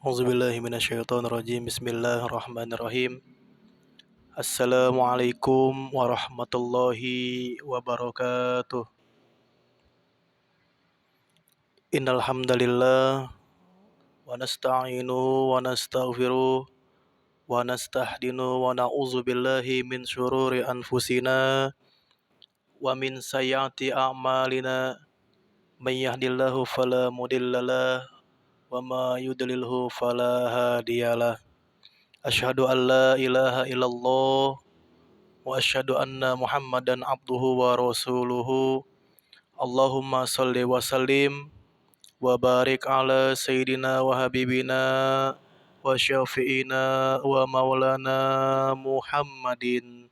Auzubillahi minasyaitonirrajim. Bismillahirrahmanirrahim. Assalamualaikum warahmatullahi wabarakatuh. Innal hamdalillah wa nasta'inuhu wa nastaghfiruh wa nastahdinu wa na'udzu billahi min syururi anfusina wa min sayyiati a'malina. May yahdihillahu fala mudhillalah wa ma yudlilhu fala hadiyalah. Asyhadu an la ilaha illallah wa asyhadu anna Muhammadan abduhu wa rasuluhu. Allahumma salli wa sallim wa barik ala sayyidina wa habibina wa syafi'ina wa maulana Muhammadin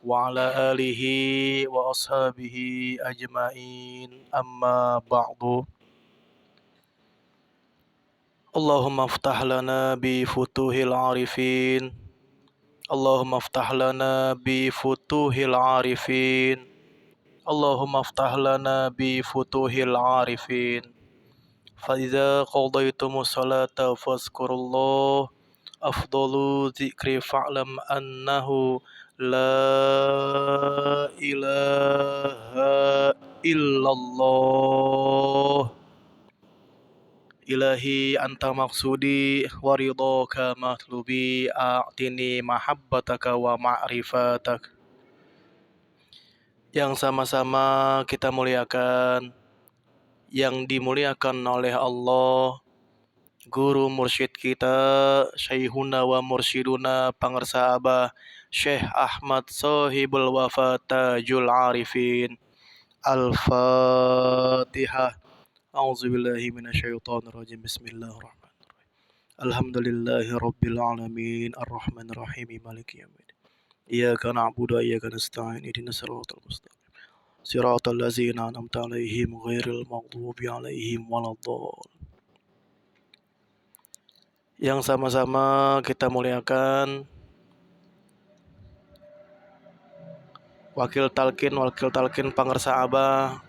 wa ala alihi wa ashabihi ajmain, amma ba'du. Allahumma aftah lana bi futuhil arifin. Allahumma aftah lana bi futuhil arifin. Allahumma aftah lana bi futuhil arifin. Fa idza qadaytumus salata fazkurullah. Afdalu dzikri fa'lam annahu la ilaha illallah. Ilahi anta maksudi wa ridhaka matlubi, a'tini mahabbataka wa ma'rifatak. Yang sama-sama kita muliakan, yang dimuliakan oleh Allah, guru mursyid kita, Syekhuna wa mursyiduna pangersa abah Syekh Ahmad Sahibul Wafa Tajul Arifin. Al-Fatihah. A'udzubillahi minasyaitonirrajim. Bismillahirrahmanirrahim. Alhamdulillahi rabbil alamin, arrahmanirrahim, maliki yaumiddin. Iyyaka na'budu wa iyyaka nasta'in. Ihdinas siratal mustaqim. Siratal ladzina an'amta 'alaihim ghairil maghdubi 'alaihim waladdallin. Yang sama-sama kita muliakan wakil talkin pangersa abah,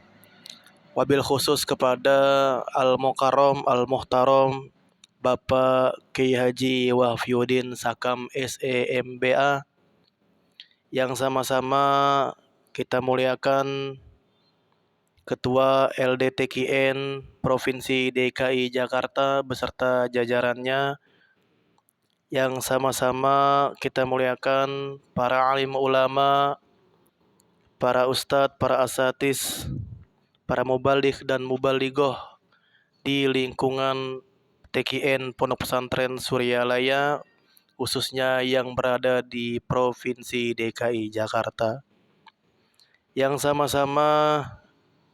wabil khusus kepada Al-Mukarram Al-Muhtaram Bapak Kiai Haji Wahfiuddin Sakam SEMBA. Yang sama-sama kita muliakan Ketua LDTKN Provinsi DKI Jakarta beserta jajarannya. Yang sama-sama kita muliakan para alim ulama, para ustadz, para asatis, para mubaligh dan mubalighoh di lingkungan TKN Pondok Pesantren Suryalaya, khususnya yang berada di Provinsi DKI Jakarta. Yang sama-sama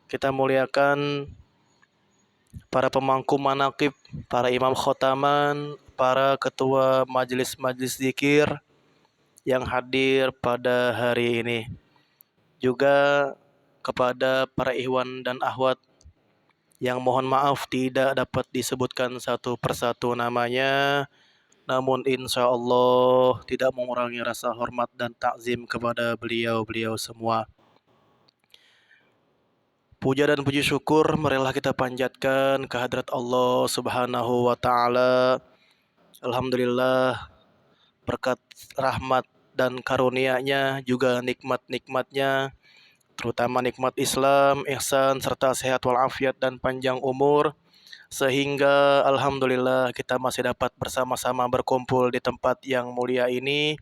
kita muliakan para pemangku manaqib, para imam khotaman, para ketua majelis-majelis zikir yang hadir pada hari ini. Juga kepada para ikhwan dan akhwat yang mohon maaf tidak dapat disebutkan satu persatu namanya, namun insya Allah tidak mengurangi rasa hormat dan takzim kepada beliau-beliau semua. Puja dan puji syukur marilah kita panjatkan kehadrat Allah Subhanahu wa Ta'ala. Alhamdulillah, berkat rahmat dan karunia-Nya, juga nikmat-nikmat-Nya, terutama nikmat Islam, ihsan, serta sehat walafiat dan panjang umur, sehingga alhamdulillah kita masih dapat bersama-sama berkumpul di tempat yang mulia ini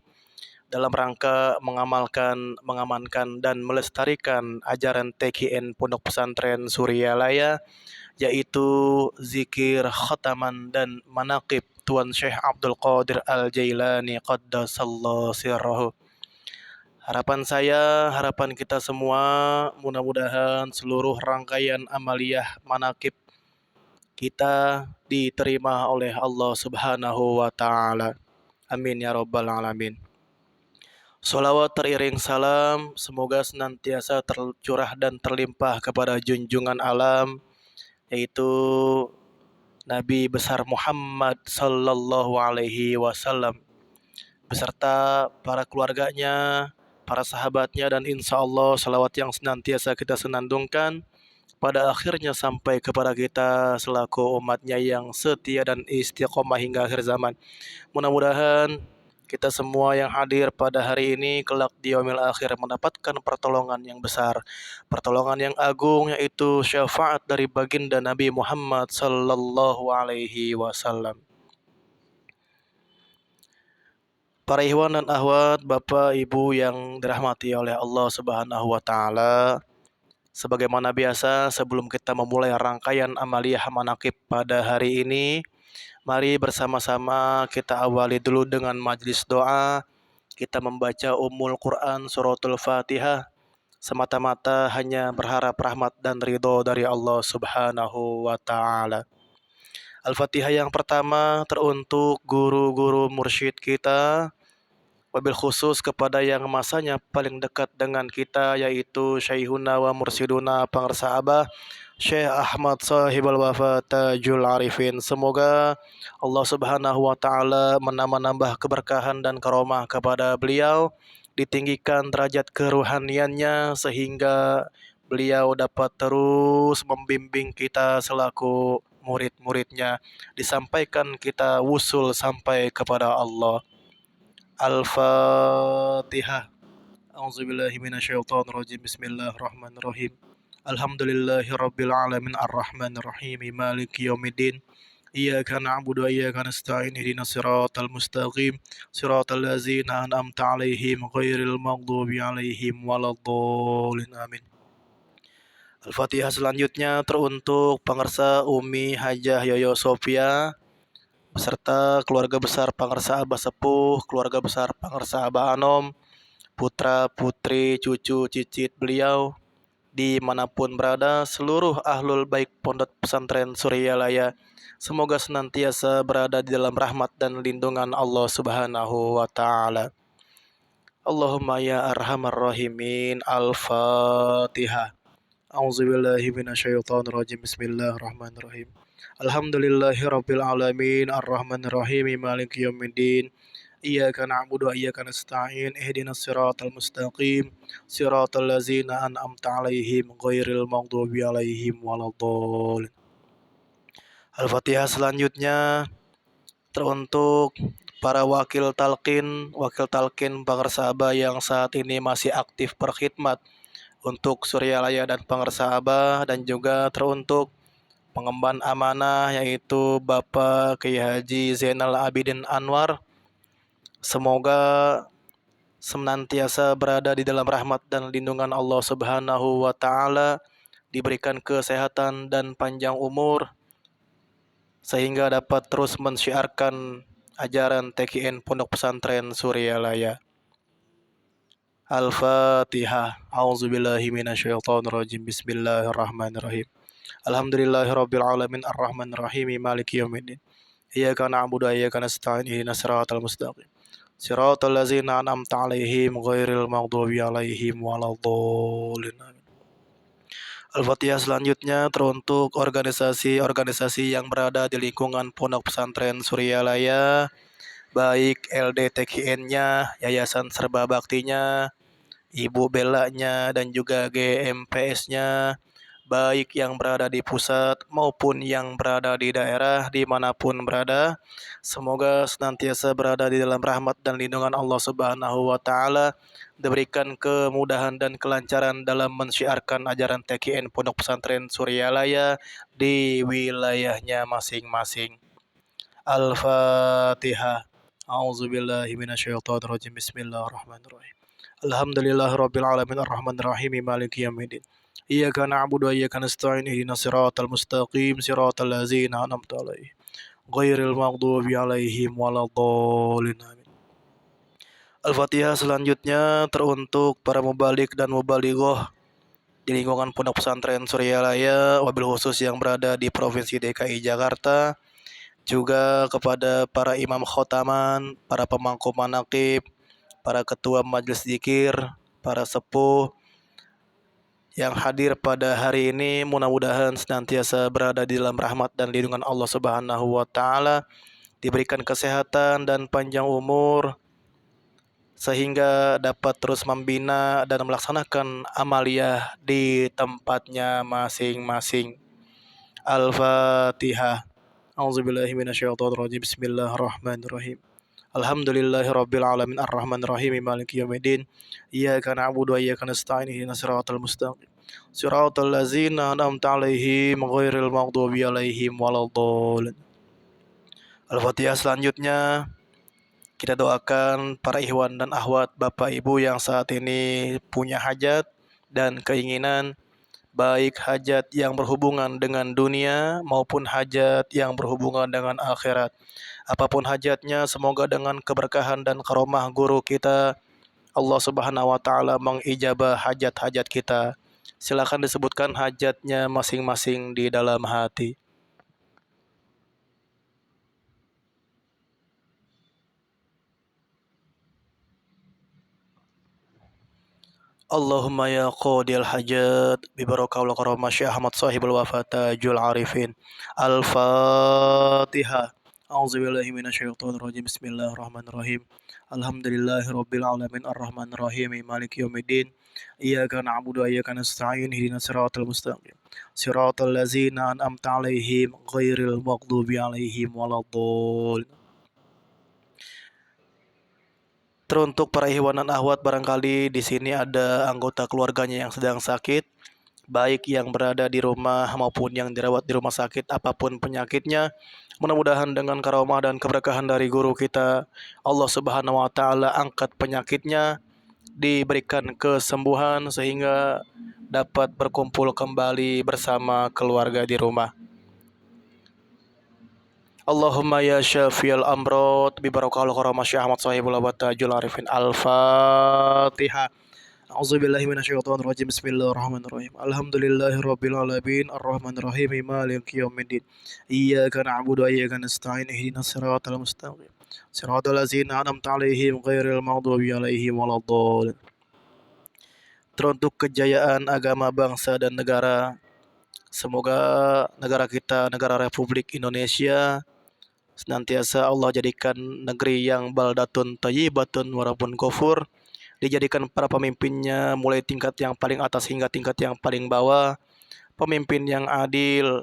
dalam rangka mengamankan dan melestarikan ajaran TKN Pondok Pesantren Suryalaya, yaitu zikir khataman dan manaqib Tuan Syekh Abdul Qadir Al-Jailani qaddasallahu sirrahu. Harapan saya, harapan kita semua, mudah-mudahan seluruh rangkaian amaliyah manaqib kita diterima oleh Allah Subhanahu wa Ta'ala. Amin ya rabbal alamin. Sholawat teriring salam semoga senantiasa tercurah dan terlimpah kepada junjungan alam, yaitu Nabi besar Muhammad sallallahu alaihi wasallam beserta para keluarganya, para sahabatnya, dan insya Allah salawat yang senantiasa kita senandungkan pada akhirnya sampai kepada kita selaku umatnya yang setia dan istiqomah hingga akhir zaman. Mudah-mudahan kita semua yang hadir pada hari ini kelak di yaumil akhir mendapatkan pertolongan yang besar, pertolongan yang agung, yaitu syafaat dari baginda Nabi Muhammad sallallahu alaihi wasallam. Para ikhwan dan akhwat, Bapak Ibu yang dirahmati oleh Allah Subhanahu wa taala, sebagaimana biasa sebelum kita memulai rangkaian amaliyah manaqib pada hari ini, mari bersama-sama kita awali dulu dengan majlis doa. Kita membaca Quran suratul Fatihah semata-mata hanya berharap rahmat dan ridho dari Allah Subhanahu wa taala. Al-Fatihah yang pertama teruntuk guru-guru mursyid kita, wabil khusus kepada yang masanya paling dekat dengan kita, yaitu Syekhuna wa Mursiduna Pangersa Abah Syekh Ahmad Sahibul Wafa Tajul Arifin. Semoga Allah Subhanahu wa taala menambah keberkahan dan karomah kepada beliau, ditinggikan derajat keruhaniannya sehingga beliau dapat terus membimbing kita selaku murid-muridnya, disampaikan kita wusul sampai kepada Allah. Al-Fatihah. A'udzubillahi minasyaitonirrajim. Bismillahirrahmanirrahim. Alhamdulillahirabbil alamin arrahmanir rahim maliki yaumiddin. Iyyaka na'budu wa iyyaka nasta'in ihdinas siratal mustaqim siratal ladzina an'amta 'alaihim ghairil maghdubi 'alaihim waladdallin. Amin. Al-Fatihah selanjutnya teruntuk Pangersa Umi Hajah Yoyo Sofia beserta keluarga besar Pangersa Abah Sepuh, keluarga besar Pangersa Abah Anom, putra, putri, cucu, cicit beliau, dimanapun berada, seluruh ahlul baik Pondok Pesantren Suryalaya, semoga senantiasa berada di dalam rahmat dan lindungan Allah Subhanahu wa taala. Allahumma ya arhamar rahimin. Al-Fatihah. A'udzubillahi minasyaitonirrajim. Bismillahirrahmanirrahim. Alhamdulillahirabbil alamin arrahmanirrahim maliki yaumiddin. Iyyaka na'budu wa iyyaka nasta'in ihdinas siratal mustaqim siratal ladzina an'amta 'alaihim ghairil maghdubi 'alaihim waladdallin. Al-Fatihah selanjutnya teruntuk para wakil talqin Pangersa Abah yang saat ini masih aktif berkhidmat untuk Suryalaya dan Pangersa Abah, dan juga teruntuk pengemban amanah yaitu Bapak Kiai Haji Zainal Abidin Anwar. Semoga senantiasa berada di dalam rahmat dan lindungan Allah Subhanahu wa taala, diberikan kesehatan dan panjang umur sehingga dapat terus mensyiarkan ajaran TKN Pondok Pesantren Suryalaya. Al-Fatihah. A'udzubillahi minasyaitonirrajim. Bismillahirrahmanirrahim. Alhamdulillahirabbil alamin arrahmanirrahim maliki yaumiddin. Iyyaka na'budu wa iyyaka nasta'in ihdinas siratal mustaqim siratal ladzina an'amta 'alaihim ghairil maghdubi 'alaihim waladdallin. Al-Fatihah selanjutnya teruntuk organisasi-organisasi yang berada di lingkungan Pondok Pesantren Suryalaya, baik LDTKN-nya, Yayasan Serba Baktinya, Ibu Belanya, dan juga GMPS-nya, baik yang berada di pusat maupun yang berada di daerah dimanapun berada. Semoga senantiasa berada di dalam rahmat dan lindungan Allah Subhanahu wa taala, diberikan kemudahan dan kelancaran dalam mensyiarkan ajaran TKN Pondok Pesantren Suryalaya di wilayahnya masing-masing. Al-Fatihah. A'udzubillahi minasyaitonirrajim. Bismillahirrahmanirrahim. Alhamdulillahirabbil alamin arrahmanirrahim maliki yaumiddin. Iyyaka na'budu wa iyyaka nasta'in ihdinas siratal mustaqim siratal ladzina an'amta 'alaihim ghairil maghdubi 'alaihim waladdallin. Amin. Al-Fatihah selanjutnya teruntuk para mubalik dan mubalighah di lingkungan Pondok Pesantren Suryalaya, wabil khusus yang berada di Provinsi DKI Jakarta, juga kepada para imam khotaman, para pemangku manaqib, para ketua majelis zikir, para sepuh yang hadir pada hari ini, mudah-mudahan senantiasa berada di dalam rahmat dan lindungan Allah Subhanahu wa taala, diberikan kesehatan dan panjang umur, sehingga dapat terus membina dan melaksanakan amaliyah di tempatnya masing-masing. Al-Fatihah. A'udzubillahi minasyaitonirrajim. Bismillahirrahmanirrahim. Alhamdulillahirabbil alamin arrahmanir rahim maliki yaumiddin. Iyyaka na'budu wa iyyaka nasta'in ihdinas siratal mustaqim. Siratal ladzina an'amta 'alaihim ghairil maghdubi 'alaihim waladdallin. Al-Fatihah. Selanjutnya kita doakan para ikhwan dan akhwat, Bapak Ibu yang saat ini punya hajat dan keinginan, baik hajat yang berhubungan dengan dunia maupun hajat yang berhubungan dengan akhirat. Apapun hajatnya, semoga dengan keberkahan dan karomah guru kita, Allah Subhanahu wa taala mengijabah hajat-hajat kita. Silakan disebutkan hajatnya masing-masing di dalam hati. Allahumma ya qadil hajat bi barakah wal karamah Syekh Ahmad sahibul wafat tajul arifin. Al-Fatihah. A'udzubillahi minasyaitonir rajim. Bismillahirrahmanirrahim. Alhamdulillahirabbil alamin arrahmanir rahim maliki yaumiddin. Iyyaka na'budu wa iyyaka nasta'in ihdinas siratal mustaqim. Siratal ladzina an'amta 'alaihim ghairil maghdubi 'alaihim waladdallin. Teruntuk para ikhwan dan akhwat, barangkali di sini ada anggota keluarganya yang sedang sakit, baik yang berada di rumah maupun yang dirawat di rumah sakit, apapun penyakitnya. Mudah-mudahan dengan karomah dan keberkahan dari guru kita, Allah Subhanahu wa taala angkat penyakitnya, diberikan kesembuhan sehingga dapat berkumpul kembali bersama keluarga di rumah. Allahumma ya syafiyal amrod bi barakahul karamah Syekh Ahmad sahibul abad tajul arifin. Al-Fatihah. A'udzubillahi minasyaitonir rajim. Bismillahirrahmanirrahim. Alhamdulillahirabbil alamin arrahmanir rahim maliki yaumiddin. Iyyaka na'budu wa iyyaka nasta'in ihdinas siratal mustaqim. Siratal ladzina an'amta 'alaihim ghairil maghdubi 'alaihim waladdallin. Teruntuk kejayaan agama bangsa dan negara, semoga negara kita, negara Republik Indonesia, senantiasa Allah jadikan negeri yang baldatun thayyibatun warabun ghafur, dijadikan para pemimpinnya mulai tingkat yang paling atas hingga tingkat yang paling bawah, pemimpin yang adil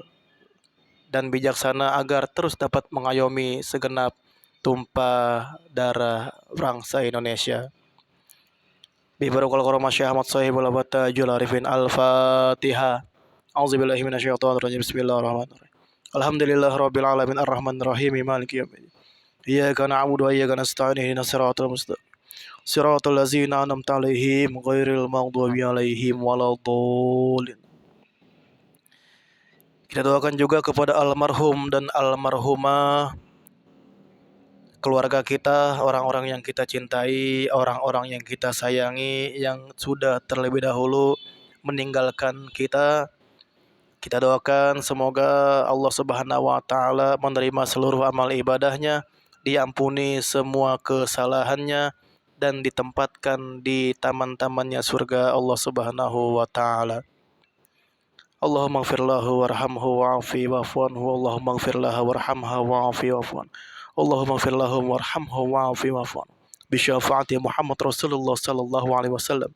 dan bijaksana agar terus dapat mengayomi segenap tumpah darah bangsa Indonesia. Bi barakal karamah Syekh Ahmad sahibul abad tajul arifin. Al-Fatihah. A'udzubillahi minasyaitonir rajim. Bismillahirrahmanirrahim. Alhamdulillahirabbil alamin arrahmanir rahim maliki yaumiddin. Iyyaka na'budu wa iyyaka nasta'in ihdinas siratal mustaqim. Siratal ladzina an'amta 'alaihim ghairil maghdubi 'alaihim waladdallin. Kita doakan juga kepada almarhum dan almarhumah, keluarga kita, orang-orang yang kita cintai, orang-orang yang kita sayangi yang sudah terlebih dahulu meninggalkan kita. Kita doakan semoga Allah Subhanahu wa taala menerima seluruh amal ibadahnya, diampuni semua kesalahannya, dan ditempatkan di taman-tamannya surga Allah Subhanahu wa taala. Allahumma ighfir lahu warhamhu wa'afi wa'fu anhu. Allahumma ighfir laha warhamha wa'afi wa'fu anhu. Allahumma ighfir lahum warhamhu wa'afi wa'fu anhu. Bi syafaati Muhammad Rasulullah sallallahu alaihi wasallam.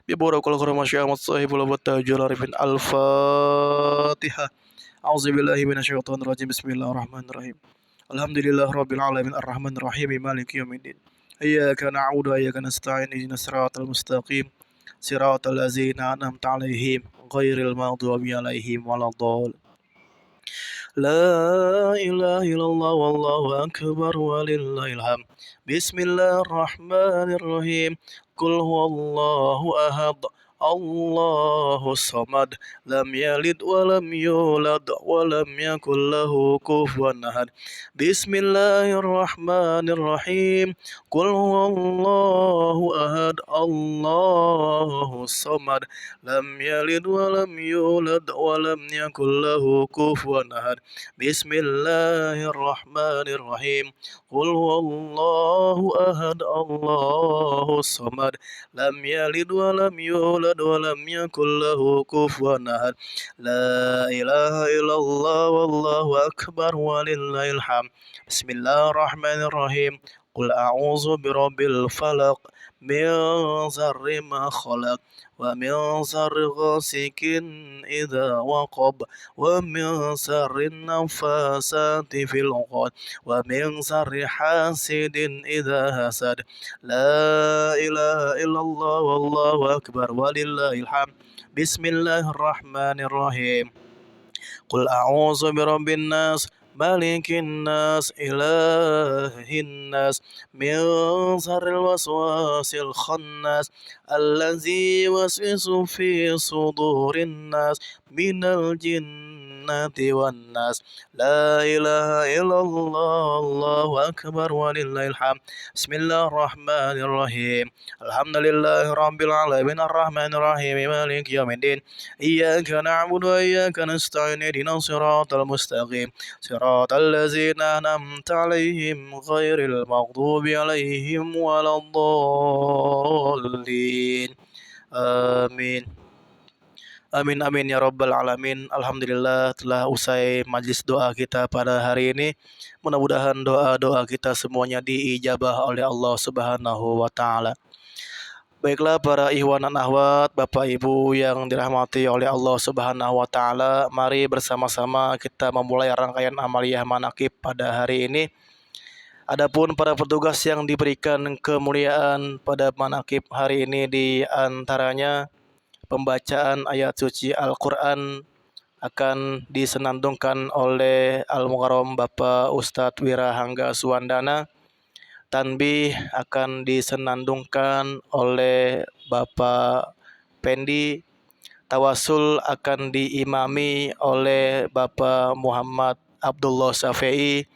Bi barakal karamah Syekh Ahmad sahibul abad tajul arifin. Al-Fatihah. A'udzubillahi minasyaitonir rajim. Bismillahirrahmanirrahim. Alhamdulillahirabbil alamin arrahmanir rahim maliki yaumiddin. Iyyaka na'budu wa iyyaka nasta'in ihdinas siratal mustaqim. Siratal ladzina an'amta 'alaihim ghairil maghdubi 'alaihim waladdallin. La ilaha illallah wallahu akbar walillahil hamd. Bismillahirrahmanirrahim. Qul huwallahu ahad. Allahu samad. Lam yalid wa lam yulad wa lam yakul lahu kufuwan ahad. Bismillahirrahmanirrahim. Qul huwallahu ahad. Allahu samad. Lam yalid wa lam yulad wa lam yakul lahu kufuwan ahad. Bismillahirrahmanirrahim. Qul huwallahu ahad. Allahu samad. Lam yalid wa lam yulad wa lam yakul lahu kufuwan ahad. La ilaha illallah wallahu akbar walillahil hamd. Bismillahirrahmanirrahim. قل أعوذ برب الفلق من شر ما خلق ومن شر غاسق إذا وقب ومن شر النفاثات في العقد ومن شر حاسد إذا حسد لا إله إلا الله والله أكبر ولله الحمد بسم الله الرحمن الرحيم قل أعوذ برب الناس مالك الناس إله الناس من شر الوسواس الخناس الذي يوسوس في صدور الناس من الجنة والناس لا إله إلا الله الله أكبر ولله الحمد بسم الله الرحمن الرحيم الحمد لله رب العالمين الرحمن الرحيم مالك يوم الدين إياك نعبد وإياك نستعين اهدنا الصراط المستقيم صراط الذين أنعمت عليهم غير المغضوب عليهم ولا الضالين Amin. Amin amin ya rabbal alamin. Alhamdulillah telah usai majlis doa kita pada hari ini. Mudah-mudahan doa-doa kita semuanya diijabah oleh Allah Subhanahu wa taala. Baiklah para ikhwan dan akhwat, Bapak Ibu yang dirahmati oleh Allah Subhanahu wa taala, mari bersama-sama kita memulai rangkaian amaliyah manaqib pada hari ini. Adapun para petugas yang diberikan kemuliaan pada manaqib hari ini di antaranya pembacaan ayat suci Al-Qur'an akan disenandungkan oleh Al-Mukarram Bapak Ustadz Wirahangga Suwandana. Tanbih akan disenandungkan oleh Bapak Pendi. Tawasul akan diimami oleh Bapak Muhammad Abdullah Syafi'i.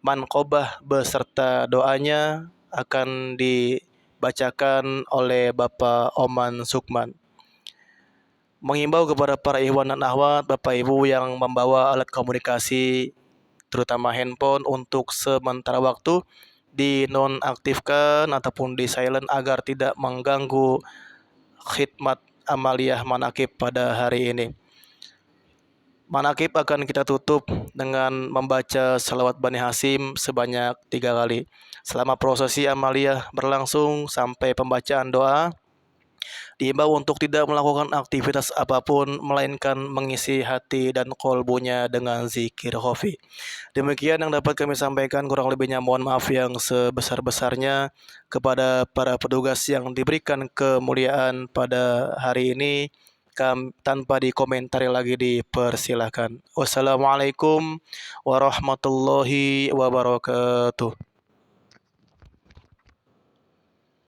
Manqobah beserta doanya akan dibacakan oleh Bapak Oman Sukman. Mengimbau kepada para ikhwan dan akhwat, Bapak Ibu yang membawa alat komunikasi terutama handphone untuk sementara waktu dinonaktifkan ataupun di silent agar tidak mengganggu khidmat amaliyah manaqib pada hari ini. Manaqib akan kita tutup dengan membaca salawat Bani Hasyim sebanyak 3 kali. Selama prosesi amaliyah berlangsung sampai pembacaan doa, diimbau untuk tidak melakukan aktivitas apapun melainkan mengisi hati dan kolbunya dengan zikir khafi. Demikian yang dapat kami sampaikan, kurang lebihnya mohon maaf yang sebesar-besarnya. Kepada para petugas yang diberikan kemuliaan pada hari ini, tanpa dikomentari lagi dipersilahkan. Wassalamualaikum warahmatullahi wabarakatuh.